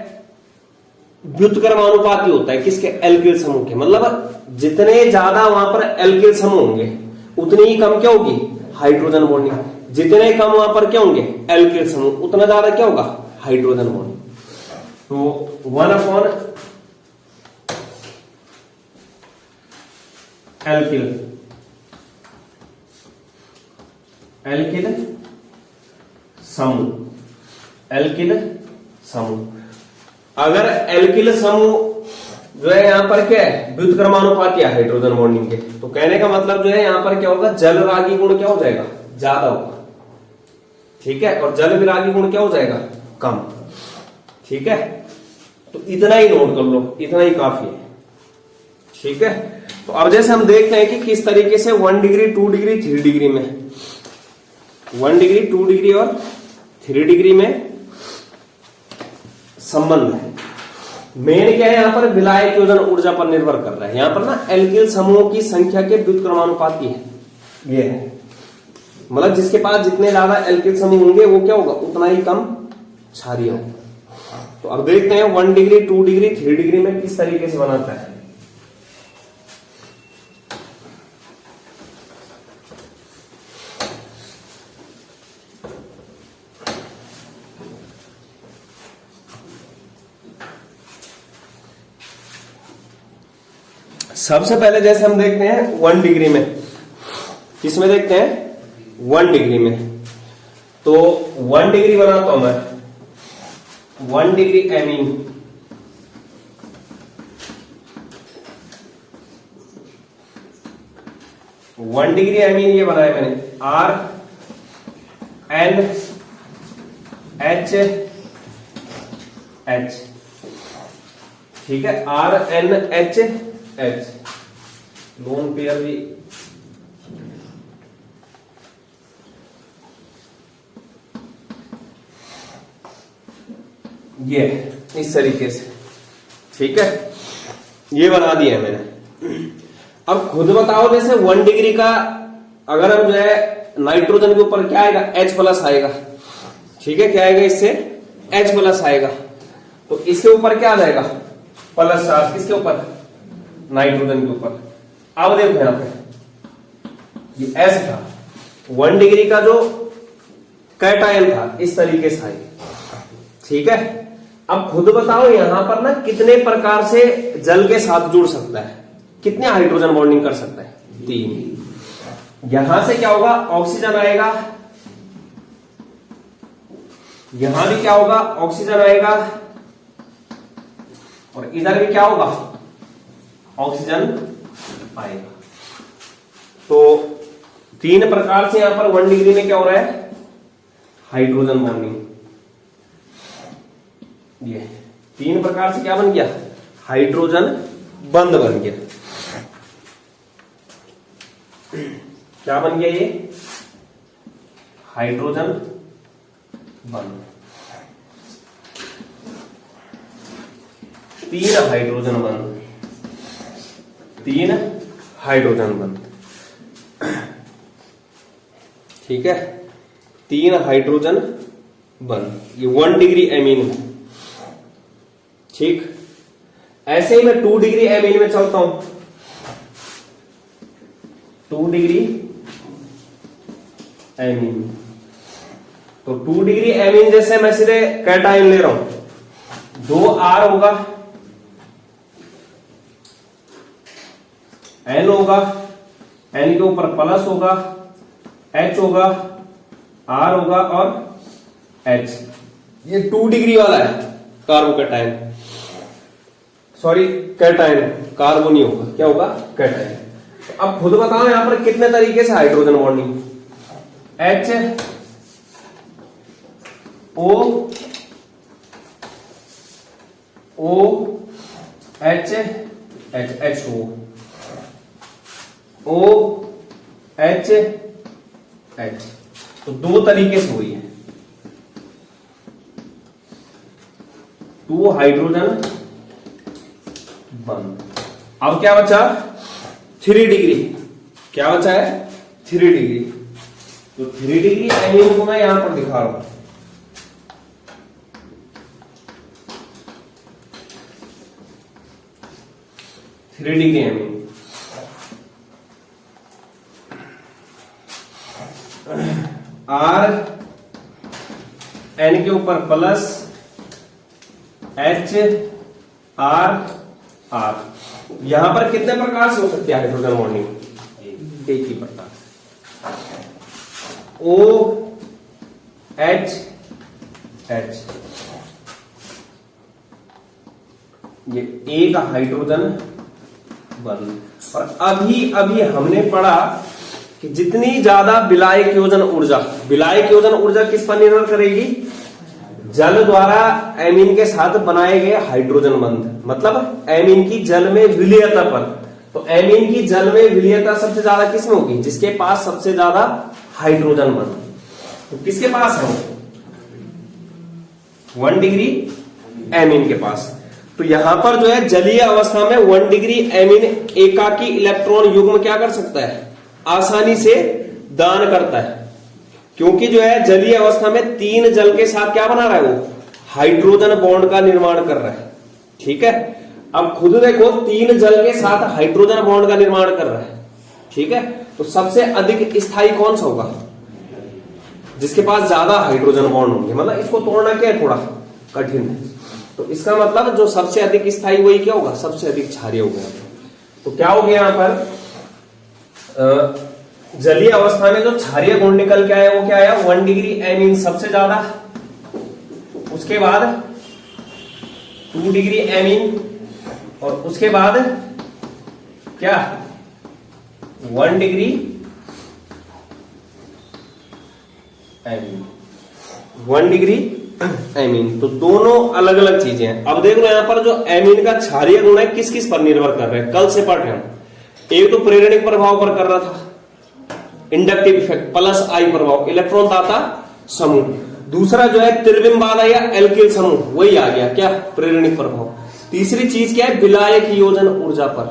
व्युत्क्रमानुपाती होता है किसके, एल्किल समूह के। मतलब जितने ज्यादा वहां पर एल्किल समूह होंगे उतनी ही कम क्या होगी, हाइड्रोजन बॉन्डिंग। जितने कम वहां पर क्या होंगे, एल्किल समूह, उतना ज्यादा क्या होगा, हाइड्रोजन बॉन्ड। तो 1/एल्किल, एल्किल समूह, एल्किल समूह। अगर एल्किल समूह जो है यहां पर क्या है, व्युत्क्रमानुपाती है हाइड्रोजन बॉन्डिंग के, तो कहने का मतलब जो है यहां पर क्या होगा, जल रागी गुण क्या हो जाएगा, ज्यादा होगा। ठीक है, और जल विरागी गुण क्या हो जाएगा, कम। ठीक है, तो इतना ही नोट कर लो, इतना ही काफी है। ठीक है, तो अब जैसे हम देखते हैं कि किस तरीके से 1 डिग्री 2 डिग्री 3 डिग्री में, 1 डिग्री 2 डिग्री और 3 डिग्री में संबंध है। मेन क्या है यहां पर, विलायक योजन ऊर्जा पर निर्भर कर रहा है। यहां पर ना एल्किल समूहों की संख्या के व्युत्क्रमानुपाती है, ये है। मतलब जिसके पास जितने ज्यादा एल्किल समूह होंगे वो क्या होगा, उतना ही कम क्षारीय होगा। तो अब देखते हैं 1 डिग्री 2 डिग्री 3 डिग्री में किस तरीके से बनाता है। सबसे पहले जैसे हम देखते हैं 1 डिग्री में, किसमें देखते हैं, 1 डिग्री में। तो 1 डिग्री बनाता हूं मैं, 1 degree amine, one degree amine ये बनाया मैंने, RNHH। ठीक है, RNHH लोन पेयर भी ये इस तरीके से। ठीक है, ये बना दिया है मैंने। अब खुद बताओ, जैसे 1 डिग्री का अगर हम जो है नाइट्रोजन के ऊपर क्या आएगा, H+ आएगा, ठीक है, क्या आएगा इससे, H+ आएगा, तो इसके ऊपर क्या आ जाएगा, प्लस चार्ज, किसके ऊपर, नाइट्रोजन के ऊपर। अब देखो यहां पे ये S था, 1 डिग्री का जो कैटायन था इस तरीके से आएगा, ठीक है। अब खुद बताओ यहां पर ना कितने प्रकार से जल के साथ जुड़ सकता है, कितने हाइड्रोजन बॉन्डिंग कर सकता है, 3। यहां से क्या होगा, ऑक्सीजन आएगा, यहां भी क्या होगा, ऑक्सीजन आएगा, और इधर भी क्या होगा, ऑक्सीजन आएगा। तो 3 प्रकार से यहां पर 1 डिग्री में क्या हो रहा है, हाइड्रोजन बॉन्डिंग। ये 3 प्रकार से क्या बन गया, हाइड्रोजन बंध बन गया। क्या बन गया ये, हाइड्रोजन बंध। 3 हाइड्रोजन बंध, 3 हाइड्रोजन बंध, ठीक है, 3 हाइड्रोजन बंध। ये 1 डिग्री एमीन है, ठीक। ऐसे ही मैं 2 डिग्री एमीन में चलता हूं, 2 डिग्री एमीन। तो 2 डिग्री एमीन जैसे मैं सीधे कैटायन ले रहा हूं, 2R होगा, N होगा, N के ऊपर प्लस होगा, H होगा, R होगा और H। ये 2 डिग्री वाला है कार्बोकैटायन, सॉरी कैटायन, कार्बो नहीं होगा, क्या होगा, कैटायन। तो अब खुद बताओ यहां पर कितने तरीके से hydrogen bonding, H O O H H H O H H। तो 2 तरीके से हुई है, 2 हाइड्रोजन बंद। अब क्या बचा, 3 डिग्री, क्या बचा है, 3 डिग्री। तो 3 डिग्री एमीन को मैं यहां पर दिखा रहा हूं, three degree amine. R N के ऊपर प्लस, H R R। यहां पर कितने प्रकार से हो सकती है हाइड्रोजन बॉन्डिंग, एक ही प्रकार से, O H H। ये एक हाइड्रोजन बंध। और अभी अभी हमने पढ़ा कि जितनी ज्यादा विलायक योजन ऊर्जा, विलायक योजन ऊर्जा किस पर निर्भर करेगी, जल द्वारा एमीन के साथ बनाए गए हाइड्रोजन बंध, मतलब एमीन की जल में विलीयता पर। तो एमीन की जल में विलीयता सबसे ज्यादा किसमें होगी, जिसके पास सबसे ज्यादा हाइड्रोजन बंध। तो किसके पास है, 1 डिग्री एमीन के पास। तो यहां पर जो है जलीय अवस्था में 1 डिग्री एमीन एकाकी इलेक्ट्रॉन युग्म क्या कर सकता है, आसानी से दान करता है, क्योंकि जो है जलीय अवस्था में 3 जल के साथ क्या बना रहा है, वो हाइड्रोजन बॉन्ड का निर्माण कर रहा है, ठीक है। अब खुद देखो 3 जल के साथ हाइड्रोजन बॉन्ड का निर्माण कर रहा है, ठीक है। तो सबसे अधिक स्थायी कौन सा होगा, जिसके पास ज्यादा हाइड्रोजन बॉन्ड होंगे, मतलब इसको तोड़ना क्या है, थोड़ा कठिन है। तो इसका मतलब जो सबसे अधिक स्थायी वही क्या होगा, सबसे अधिक क्षारीय होगा। तो क्या हो गया यहां पर, जलीय अवस्था में जो क्षारीय गुण निकल के आया वो क्या आया, 1 डिग्री एमीन सबसे ज्यादा, उसके बाद 2 डिग्री एमीन, और उसके बाद क्या 1 डिग्री एमीन, 1 डिग्री एमीन। तो दोनों अलग अलग चीजें हैं। अब देख लो यहां पर जो एमीन का क्षारीय गुण है किस किस पर निर्भर कर रहे हैं, कल से पढ़ रहे हैं। एक तो प्रेरणिक प्रभाव पर कर रहा था, इंडक्टिव इफेक्ट, प्लस आई प्रभाव, इलेक्ट्रॉन दाता समूह। दूसरा जो है त्रिविम बाधा या एल्किल समूह, वही आ गया क्या, प्रेरणिक प्रभाव। तीसरी चीज क्या है, विलायक योजन ऊर्जा पर,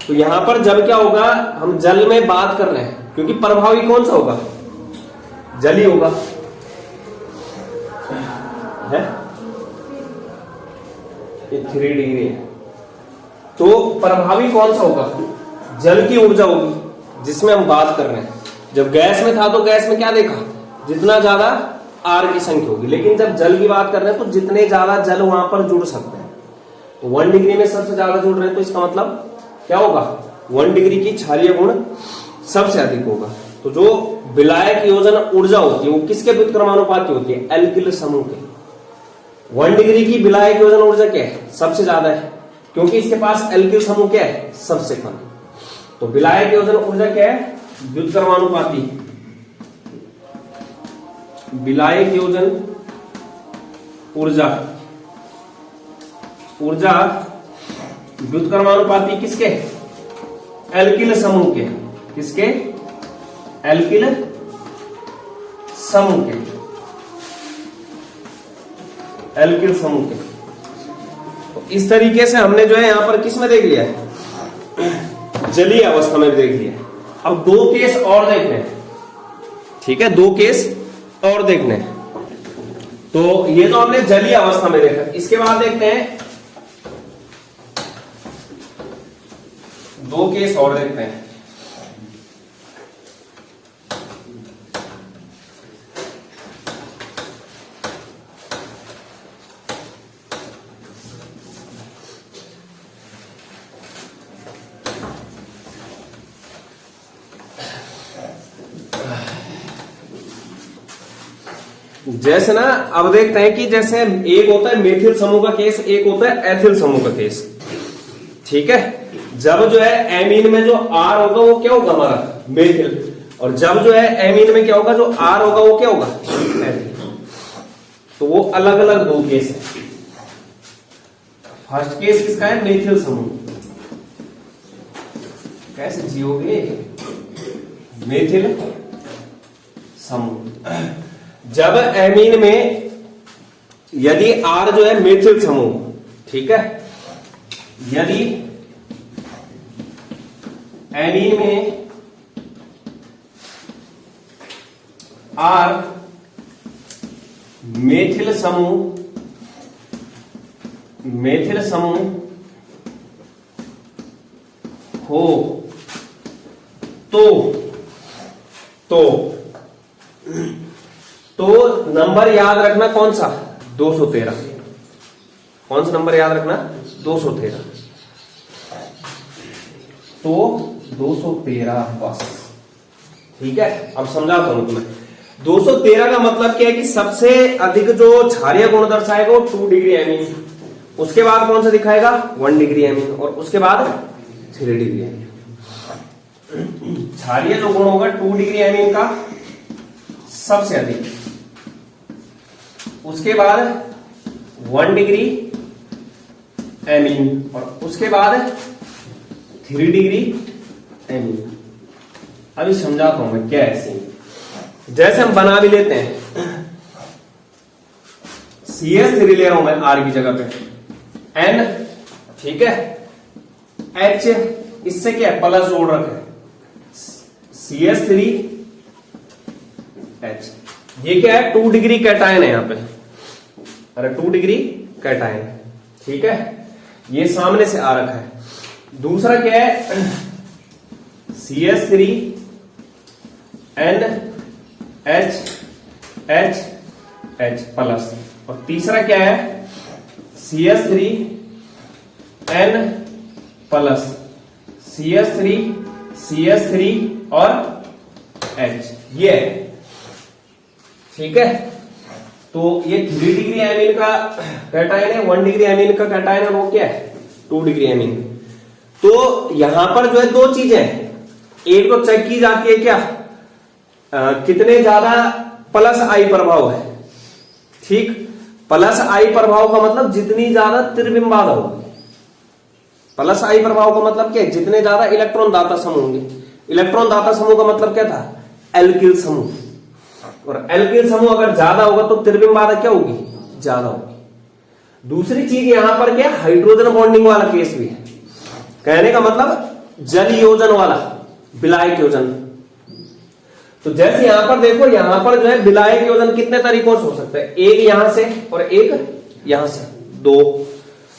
तो यहां पर जब क्या होगा, हम जल में बात कर रहे हैं, क्योंकि प्रभावी कौन सा होगा, जल ही होगा है। ये 3 डिग्री है, तो प्रभावी कौन सा होगा, जल की ऊर्जा होगी जिसमें हम बात कर रहे हैं। जब गैस में था तो गैस में क्या देखा, जितना ज्यादा आर की संख्या होगी, लेकिन जब जल की बात कर रहे हैं तो जितने ज्यादा जल वहां पर जुड़ सकते हैं। तो 1 डिग्री में सबसे ज्यादा जुड़ रहे हैं, तो इसका मतलब क्या होगा, 1 डिग्री की क्षारीय गुण सबसे अधिक होगा। तो जो विलायक योजन ऊर्जा होती है वो किसके व्युत्क्रमानुपाती होती है, एल्किल समूह के। 1 डिग्री की विलायक योजन ऊर्जा क्या है, सबसे ज्यादा है, क्योंकि इसके पास एल्किल समूह क्या है, सबसे कम। तो विलायक योजन ऊर्जा क्या है, व्युत्क्रमानुपाती। विलायक योजन ऊर्जा व्युत्क्रमानुपाती किसके, एल्किल समूह के। किसके, एल्किल समूह के, एल्किल समूह के। तो इस तरीके से हमने जो है यहां पर किस में देख लिया है, जलीय अवस्था में देख लिया। अब 2 केस और देखने हैं, ठीक है, 2 केस और देखने हैं। तो ये तो हमने जलीय अवस्था में देखा, इसके बाद देखते हैं 2 केस और देखते हैं। जैसे ना, अब देखते हैं कि जैसे एक होता है मेथिल समूह का केस, एक होता है एथिल समूह का केस, ठीक है। जब जो है एमीन में जो आर होगा वो क्या होगा हमारा, मेथिल, और जब जो है एमीन में क्या होगा, जो आर होगा वो क्या होगा, एथिल। तो वो अलग अलग 2 केस है। फर्स्ट केस किसका है, मेथिल समूह। कैसे जियोगे, मेथिल समूह। जब एमीन में यदि आर जो है मेथिल समूह, ठीक है, यदि एमीन में आर मेथिल समूह हो तो नंबर याद रखना कौन सा, 213। कौन सा नंबर याद रखना, 213। तो 213 बस, ठीक है। अब समझाता हूं तुम्हें, 213 का मतलब क्या है कि सबसे अधिक जो क्षारीय गुण दर्शाएगा वो 2 डिग्री एमीन, उसके बाद कौन सा दिखाएगा, 1 डिग्री एमीन, और उसके बाद 3 डिग्री एमीन। क्षारीय जो गुण होगा 2 डिग्री एमीन का सबसे अधिक, उसके बाद 1 डिग्री एमीन, और उसके बाद 3 डिग्री एमीन। अभी समझाता हूं मैं क्या है। जैसे हम बना भी लेते हैं, CH3 ले रहा हूं मैं आर की जगह पे, N, ठीक है, H, इससे क्या है, प्लस जोड़ रखा है, CH3 H। ये क्या है, 2 डिग्री कैटायन है यहां पे, अरे 2 डिग्री कैटायन, ठीक है, ये सामने से आ रखा है। दूसरा क्या है, CH3 N H H H plus, और तीसरा क्या है, CH3 N प्लस CH3 और H, ये है, ठीक है। तो ये 3 डिग्री एमीन का कैटायन है, 1 डिग्री एमीन का कैटायन है, वो क्या है, 2 डिग्री एमीन। तो यहां पर जो है 2 चीजें हैं, एक तो चेक की जाती है क्या, कितने ज्यादा प्लस आई प्रभाव है, ठीक। प्लस आई प्रभाव का मतलब जितनी ज्यादा त्रिविम बाधा होगी। प्लस आई प्रभाव का मतलब क्या है, जितने ज्यादा इलेक्ट्रॉन दाता समूह होंगे। इलेक्ट्रॉन दाता समूह का मतलब क्या था, एल्किल समूह, और एल्किल समूह अगर ज्यादा होगा तो त्रिविम बाधा क्या होगी, ज्यादा होगी। दूसरी चीज यहां पर क्या, हाइड्रोजन बॉन्डिंग वाला केस भी है। कहने का मतलब जल योजन वाला विलायक योजन। तो जैसे यहां पर देखो, यहां पर जो है विलायक योजन कितने तरीकों से हो सकता है, एक यहां से और एक यहां से, दो।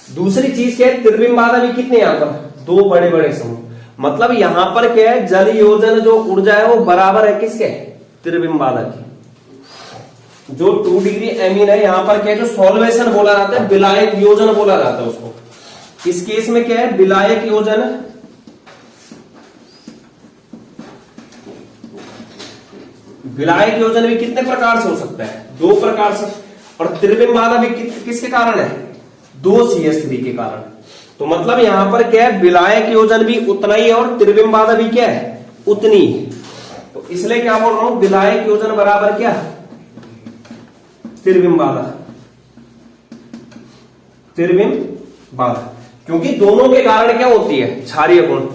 दूसरी चीज क्या है, त्रिविम बाधा भी कितने यहां पर, दो बड़े बड़े समूह। मतलब यहां पर क्या है, जल योजन जो ऊर्जा है वो बराबर है किसके, त्रिविम बाधा की। जो 2 डिग्री एमीन है यहां पर क्या है, जो सॉल्वेशन बोला जाता है, विलायक योजन बोला जाता है उसको। इस केस में क्या है, विलायक योजन, विलायक योजन भी कितने प्रकार से हो सकता है, दो प्रकार से। और त्रिविम बाधा भी किसके कारण है, 2CH3 के कारण। तो मतलब यहां पर क्या है, विलायक योजन भी उतना ही है और त्रिविम बाधा भी क्या है, उतनी ही। तो इसलिए क्या बोल रहा हूं, विलायक योजन बराबर क्या, त्रिविम बाधा, त्रिविम बाधा। क्योंकि दोनों के कारण क्या होती है, क्षारीय गुण।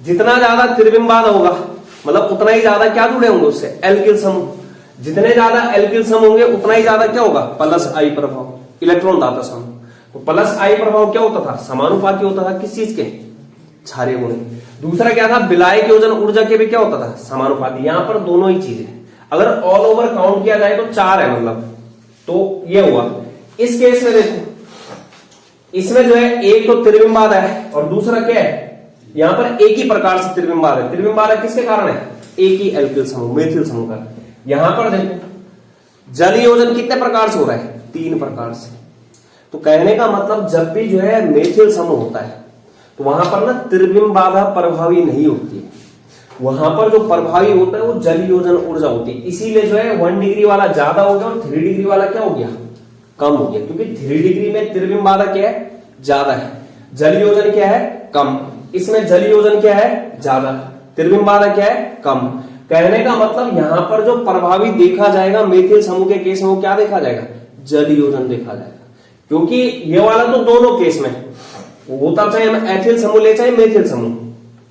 जितना ज्यादा त्रिविम बाधा होगा मतलब उतना ही ज्यादा क्या जुड़े होंगे उससे, एल्किल समूह। जितने ज्यादा एल्किल समूह होंगे उतना ही ज्यादा क्या होगा, प्लस आई प्रभाव, इलेक्ट्रॉन दाता समूह। तो प्लस आई प्रभाव क्या होता था, समानुपाती होता था किस चीज के, क्षारीय गुण। दूसरा क्या था, विलायक योजन ऊर्जा के भी क्या होता था, समानुपाती। यहां पर दोनों ही चीजें, अगर ऑल ओवर काउंट किया जाए तो 4 है मतलब। तो ये हुआ। इस केस में देखो, इसमें जो है एक तो त्रिविम बाधा है और दूसरा क्या है, यहां पर एक ही प्रकार से त्रिविम बाधा है। त्रिविम बाधा किसके कारण है, एक ही एल्किल समूह, मेथिल समूह का। यहां पर देखो जल योजन कितने प्रकार से हो रहा है, 3 प्रकार से। तो कहने का मतलब जब भी जो है मेथिल समूह होता है तो वहां पर ना त्रिविम बाधा प्रभावी नहीं होती है। वहां पर जो प्रभावी होता है वो जल योजन ऊर्जा होती है। इसीलिए जो है 1 डिग्री वाला ज्यादा हो गया और 3 डिग्री वाला क्या हो गया, कम हो गया। क्योंकि 3 डिग्री में त्रिविम बाधा क्या है, ज्यादा है, जल योजन क्या है, कम। इसमें जल योजन क्या है, ज्यादा, त्रिविम बाधा क्या है, कम। कहने का मतलब यहां पर जो प्रभावी देखा जाएगा मेथिल समूह के केस में वो क्या देखा जाएगा, जल योजन देखा जाएगा। क्योंकि ये वाला तो दोनों केस में होता, चाहे हम एथिल समूह ले चाहे मेथिल समूह,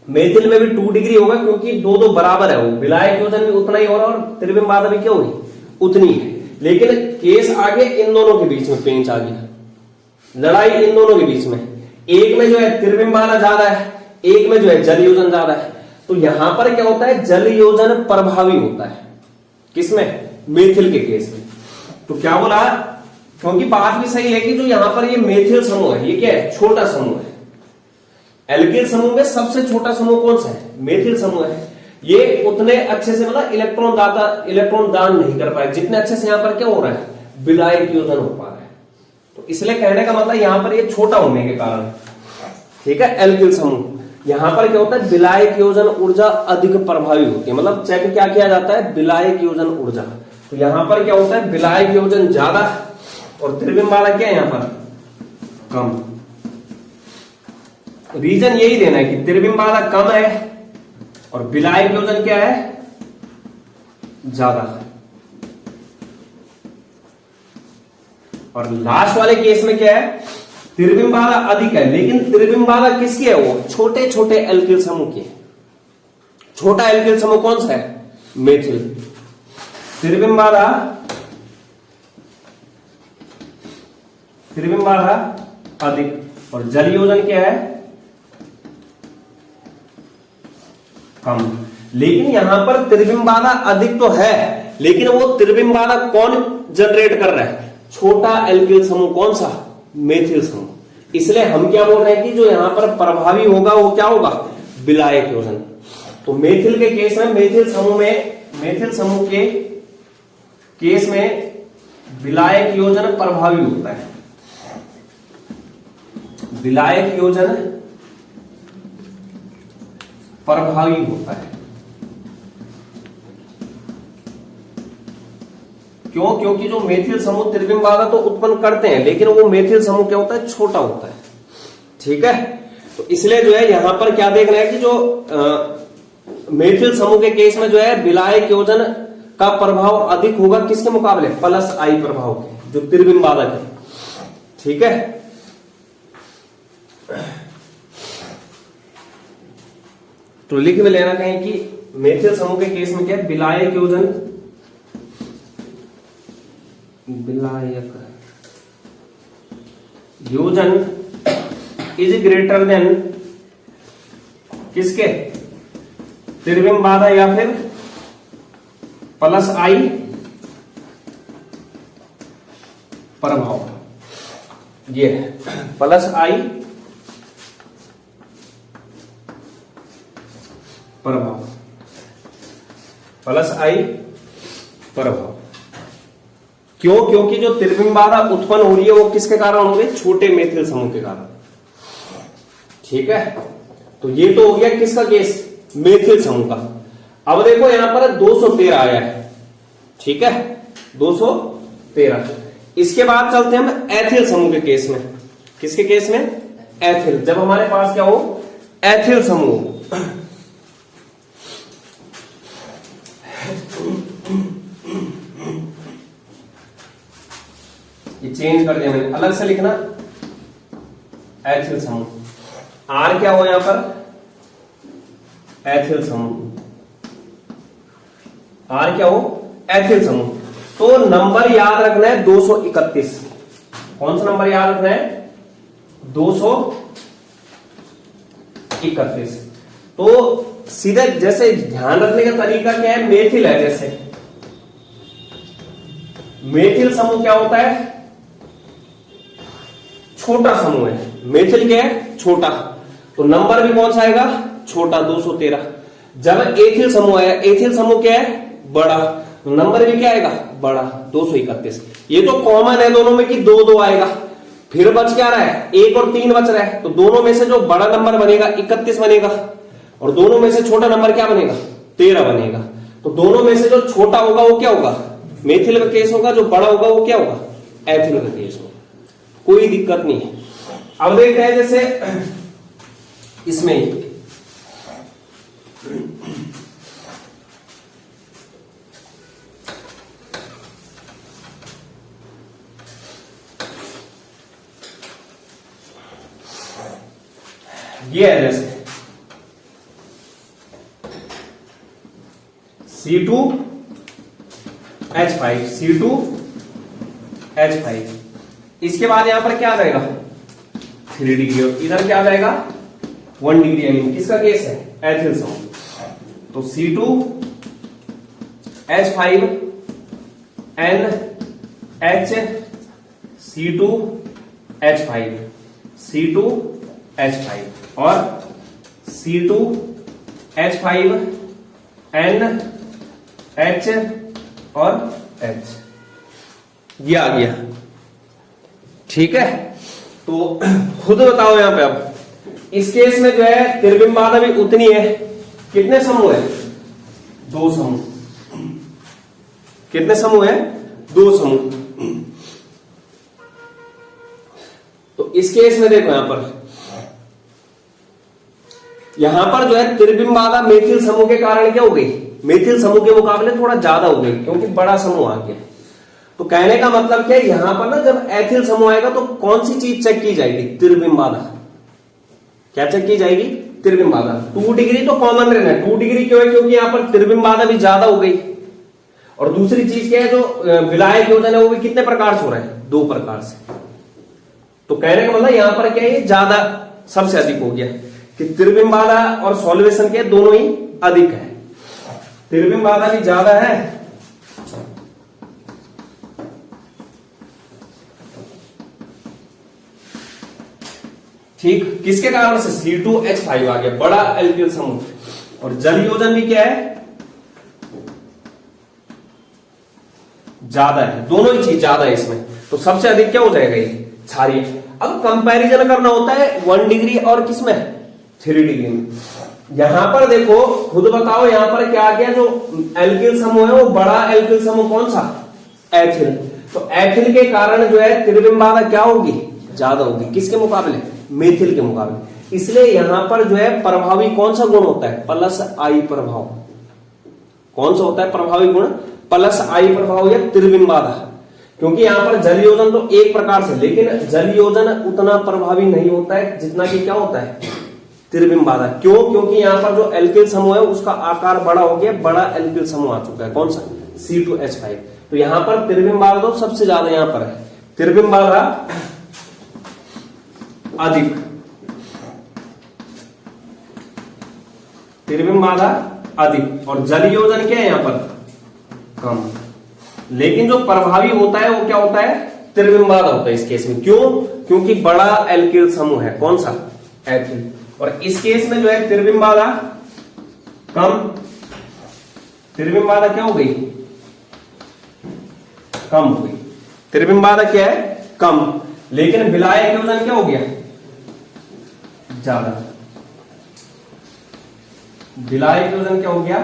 मेथिल में भी 2 डिग्री होगा क्योंकि दो बराबर है। वो विलायक योजन भी उतना ही हो रहा और त्रिविम बाधा भी क्या होगी, उतनी है। लेकिन केस आगे इन दोनों के बीच में पेंच आ गया, लड़ाई इन दोनों के बीच में। एक में जो है त्रिविम बाधा ज्यादा है, एक में जो है जल योजन ज्यादा है। तो यहां पर क्या होता है, जल योजन प्रभावी होता है किसमें, मेथिल के केस में। तो क्या बोला, क्योंकि बात भी सही है कि जो यहां पर ये मेथिल समूह है ये क्या है, छोटा समूह है। एल्किल समूह में सबसे छोटा समूह कौन सा है, मेथिल समूह है। ये उतने अच्छे से मतलब इलेक्ट्रॉन दान नहीं कर पाए जितने अच्छे से यहां पर क्या हो रहा है, विलायक योजन हो पा रहा है। तो इसलिए कहने का मतलब यहां पर ये छोटा होने के कारण, ठीक है, एल्किल समूह। यहां पर क्या होता है, विलायक योजन ऊर्जा अधिक प्रभावी होती है। मतलब चेक क्या किया जाता है, विलायक योजन ऊर्जा। तो यहां पर क्या होता है, विलायक योजन ज्यादा और त्रिविम बाधा क्या है यहां पर, कम। रीजन यही देना है कि त्रिविम बाधा कम है और विलायक योजन क्या है, ज्यादा है। और लास्ट वाले केस में क्या है, त्रिविम बाधा अधिक है, लेकिन त्रिविम बाधा किसकी है, वो छोटे छोटे एल्किल समूह की है। छोटा एल्किल समूह कौन सा है, मेथिल। त्रिविम बाधा अधिक और जल योजन क्या है, कम। लेकिन यहां पर त्रिविम बाधा अधिक तो है, लेकिन वो त्रिविम बाधा कौन जनरेट कर रहा है, छोटा एल्किल समूह कौन सा, मेथिल समूह। इसलिए हम क्या बोल रहे हैं कि जो यहां पर प्रभावी होगा वो क्या होगा, विलायक योजन। तो मेथिल के केस में, मेथिल समूह के केस में विलायक योजन प्रभावी होता है। विलायक योजन प्रभावी होता है। क्यों, क्योंकि जो मेथिल समूह त्रिविम बाधा तो उत्पन्न करते हैं, लेकिन वो मेथिल समूह क्या होता है, छोटा होता है। ठीक है, तो इसलिए जो है यहां पर क्या देखना है कि जो मेथिल समूह के केस में जो है विलायक योजन का प्रभाव अधिक होगा किसके मुकाबले, प्लस आई प्रभाव के, जो त्रिविम बाधा के। ठीक है, तो लिख में लेना कहें कि मेथिल समूह के केस में क्या है, विलायक योजन इज ग्रेटर देन किसके? त्रिविम बाधा या फिर प्लस आई प्रभाव, ये है प्लस आई प्रभाव, प्लस आई प्रभाव। क्यों? क्योंकि जो त्रिविम बाधा उत्पन्न हो रही है वो किसके कारण हो रही है? छोटे मेथिल समूह के कारण। ठीक है, तो ये तो हो गया किसका केस? मेथिल समूह का। अब देखो यहां पर 213 आया है, ठीक है, 213। इसके बाद चलते हैं हम एथिल समूह के केस में। किसके केस में? एथिल। जब हमारे पास क्या हो? एथिल समूह। ये चेंज कर दिया मैंने, अलग से लिखना एथिल समूह। आर क्या हो यहां पर? एथिल समूह। आर क्या हो? एथिल समूह। तो नंबर याद रखना है 231। कौन सा नंबर याद रखना है? 231। तो सीधे जैसे ध्यान रखने का तरीका क्या है? मेथिल है, जैसे मेथिल समूह क्या होता है? छोटा समूह है। मेथिल क्या है? छोटा। तो नंबर भी कौन सा आएगा? छोटा, 213। जब एथिल समूह है, एथिल समूह क्या है? बड़ा। नंबर भी क्या आएगा? बड़ा, 231। ये तो कॉमन है दोनों में कि 2-2 आएगा। फिर बच क्या रहा है? 1 और 3 बच रहा है। तो दोनों में से जो बड़ा नंबर बनेगा 31 बनेगा, और दोनों में से छोटा नंबर क्या बनेगा? 13 बनेगा। तो दोनों में से जो छोटा होगा वो क्या होगा? मेथिल का केस होगा, जो बड़ा होगा वो क्या होगा? एथिल का केस होगा। कोई दिक्कत नहीं है। अब देखते हैं जैसे इसमें ये है जैसे C2H5, C2H5। इसके बाद यहां पर क्या आ जाएगा? 3 डिग्री, और इधर क्या आ जाएगा? 1 डिग्री। यानी किसका केस है? एथिल समूह। तो C2H5NH, C2H5, C2H5 और C2H5NH और H, ये आ गया। ठीक है, तो खुद बताओ यहां पे। अब इस केस में जो है त्रिविम बाधा भी उतनी है। कितने समूह है? 2 समूह। कितने समूह है? 2 समूह। तो इस केस में देखो यहां पर जो है त्रिविम बाधा मेथिल समूह के कारण क्या हो गई? मेथिल समूह के मुकाबले थोड़ा ज्यादा हो गई, क्योंकि बड़ा समूह आ गया। तो कहने का मतलब क्या है, यहां पर ना जब एथिल समूह आएगा तो कौन सी चीज चेक की जाएगी? त्रिविम बाधा। क्या चेक की जाएगी? त्रिविम बाधा। 2 डिग्री तो कॉमन रहना है। 2 डिग्री क्यों है? क्योंकि यहां पर त्रिविम बाधा भी ज्यादा हो गई। और दूसरी चीज क्या है, जो विलायक योजन है वो भी कितने प्रकार से हो रहा है? 2 प्रकार से। तो कहने का मतलब यहां पर क्या है, ज्यादा सबसे अधिक हो गया कि त्रिविम बाधा और सॉल्वेशन के दोनों ही अधिक है। त्रिविम बाधा भी ज्यादा है ठीक। किसके कारण से? C2H5 आ गया, बड़ा एल्किल समूह। और जल योजन भी क्या है? ज्यादा है। दोनों ही चीज ज्यादा है इसमें। तो सबसे अधिक क्या हो जाएगा? ये क्षारीय। अब कंपैरिजन करना होता है 1 डिग्री और किसमें? 3 डिग्री में। यहां पर देखो, खुद बताओ यहां पर क्या आ गया? जो एल्किल समूह है वो बड़ा एल्किल समूह कौन सा? एथिल। तो एथिल के कारण जो है त्रिविम बाधा क्या होगी? ज्यादा होगी। किसके मुकाबले? मेथिल के मुकाबले। इसलिए यहां पर जो है प्रभावी कौन सा गुण होता है? प्लस आई प्रभाव। कौन सा होता है प्रभावी गुण? प्लस आई प्रभाव या त्रिविम बाधा। क्योंकि यहां पर जल योजन तो एक प्रकार से, लेकिन जल योजन उतना प्रभावी नहीं होता है जितना कि क्या होता है? त्रिविम बाधा। क्यों? क्योंकि यहां पर जो एल्किल समूह है उसका आकार बड़ा हो गया, बड़ा एल्किल समूह आ चुका है। कौन सा? C2H5। तो यहां पर त्रिविम बाधा तो सबसे ज्यादा यहां पर है। त्रिविम बाधा अधिक। त्रिविम बाधा अधिक, और जल योजन क्या है यहां पर, कम। लेकिन जो प्रभावी होता है वो क्या होता है, त्रिविम बाधा होता है इस केस में। क्यों? क्योंकि बड़ा एल्किल समूह है, कौन सा, एथिल। और इस केस में जो है त्रिविम बाधा कम, त्रिविम बाधा क्या हो गई, कम हो गई। त्रिविम बाधा क्या है, कम। लेकिन विलायक योजन क्या हो गया, ज्यादा। विलायक योजन क्या हो गया,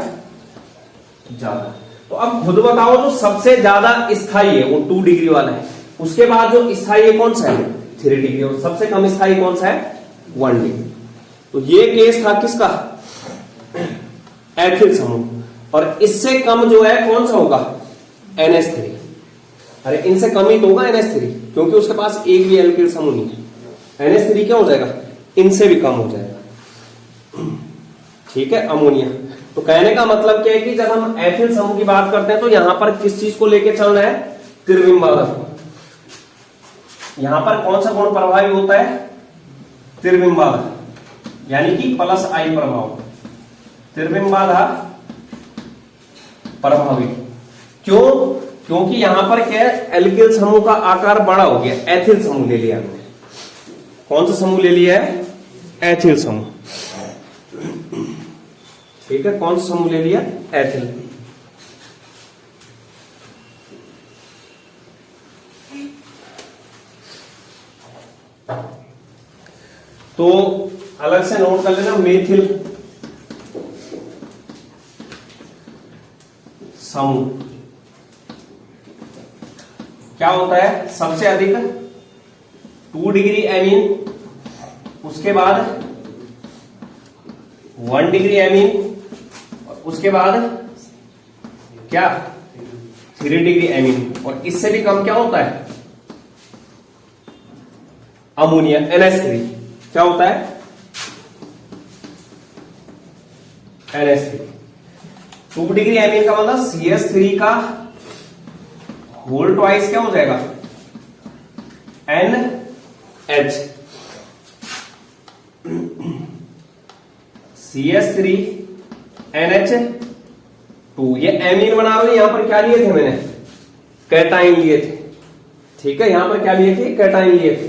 ज्यादा। तो अब खुद बताओ, जो सबसे ज्यादा स्थायी है वो 2 डिग्री वाला है, उसके बाद जो स्थायी है कौन सा है, 3 डिग्री, और सबसे कम स्थायी कौन सा है, 1 डिग्री। तो ये केस था किसका, एथिल समूह। और इससे कम जो है कौन सा होगा, NH3। अरे इनसे कम ही तो होगा NH3, क्योंकि उसके पास एक भी एल्किल समूह नहीं है। NH3 क्या हो जाएगा, इनसे भी कम हो जाएगा। ठीक है, अमोनिया। तो कहने का मतलब क्या है कि जब हम एथिल समूह की बात करते हैं तो यहां पर किस चीज को लेके चल रहा है, त्रिविम बाधा को। यहां पर कौन सा गुण प्रभावी होता है, त्रिविम बाधा, यानी कि +I प्रभाव, त्रिविम बाधा प्रभावी। क्यों? क्योंकि यहां पर क्या है, एल्किल समूह का आकार बड़ा हो गया, एथिल समूह ले लिया हमने। कौन सा समूह ले लिया है, एथिल समूह। ठीक है, कौन सा समूह ले लिया, एथिल। तो अलग से नोट कर लेना, मेथिल समूह क्या होता है, सबसे अधिक 2 डिग्री एमीन, उसके बाद 1 डिग्री एमीन, उसके बाद क्या, 3 डिग्री एमीन, और इससे भी कम क्या होता है, अमोनिया, NH3। क्या होता है, NH3। 2 डिग्री एमीन का मतलब CH3 का होल ट्वाइस क्या हो जाएगा, NH। CH3 NH2। ये एमीन बना रहे हो, यहां पर क्या लिए थे मैंने, कैटाइन लिए थे। ठीक है, यहां पर क्या लिए थे, कैटाइन लिए थे।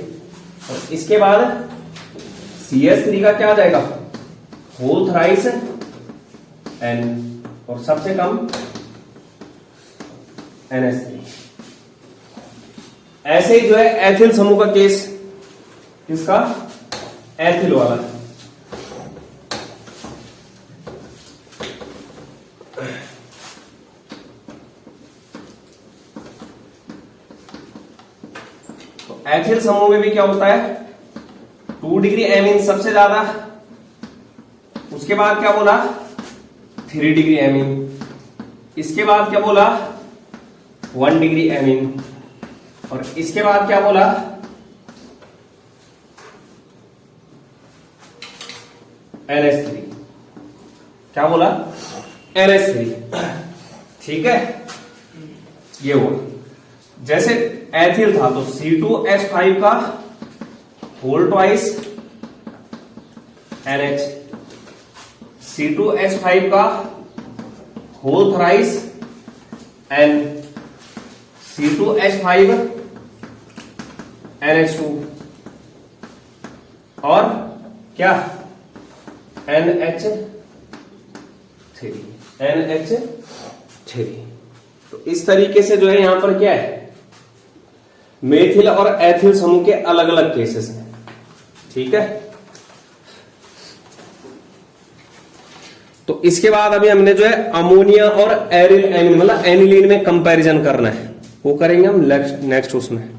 और इसके बाद CH3 का क्या आ जाएगा, होल थ्राइस N, और सबसे कम NH3। ऐसे ही जो है एथिल समूह का केस, किसका, एथिल वाला। तो एथिल समूह में भी क्या होता है, 2 डिग्री एमीन सबसे ज्यादा, उसके बाद क्या बोला, 3 डिग्री एमीन, इसके बाद क्या बोला, 1 डिग्री एमीन, और इसके बाद क्या बोला, NH3। क्या बोला, NH3। ठीक है, ये हुआ। जैसे एथिल था तो C2H5 का होल ट्वाइस NH, C2H5 का whole thrice N, C2H5 NH2, और क्या, NH3। तो इस तरीके से जो है यहां पर क्या है, मेथिल और एथिल समूह के अलग अलग केसेस हैं। ठीक है, तो इसके बाद अभी हमने जो है अमोनिया और एरिल एमिन मतलब एनिलीन में कंपैरिजन करना है, वो करेंगे हम नेक्स्ट उसमें।